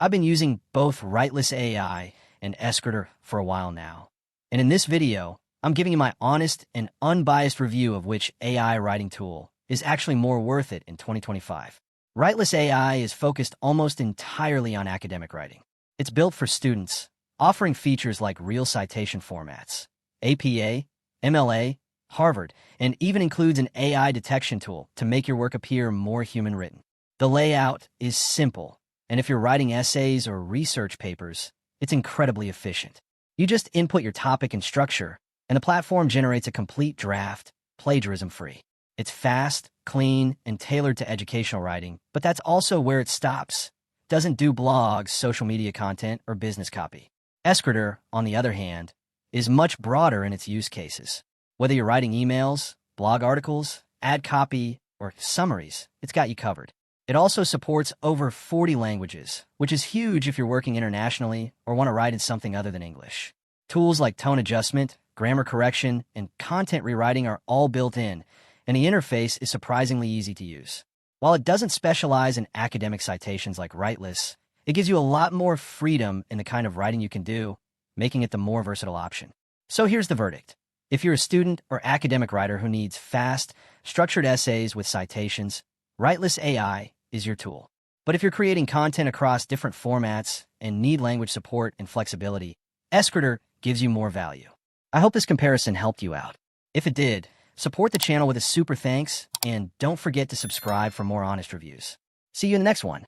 I've been using both Writeless AI and Eskritor for a while now. And in this video, I'm giving you my honest and unbiased review of which AI writing tool is actually more worth it in 2025. Writeless AI is focused almost entirely on academic writing. It's built for students, offering features like real citation formats, APA, MLA, Harvard, and even includes an AI detection tool to make your work appear more human-written. The layout is simple, and if you're writing essays or research papers, it's incredibly efficient. You just input your topic and structure, and the platform generates a complete draft, plagiarism-free. It's fast, clean, and tailored to educational writing, but that's also where it stops. It doesn't do blogs, social media content, or business copy. Eskritor, on the other hand, is much broader in its use cases. Whether you're writing emails, blog articles, ad copy, or summaries, it's got you covered. It also supports over 40 languages, which is huge if you're working internationally or want to write in something other than English. Tools like tone adjustment, grammar correction, and content rewriting are all built in, and the interface is surprisingly easy to use. While it doesn't specialize in academic citations like Writeless, it gives you a lot more freedom in the kind of writing you can do, making it the more versatile option. So here's the verdict. If you're a student or academic writer who needs fast, structured essays with citations, Writeless AI is your tool. But if you're creating content across different formats and need language support and flexibility, Eskritor gives you more value. I hope this comparison helped you out. If it did, support the channel with a super thanks, and don't forget to subscribe for more honest reviews. See you in the next one.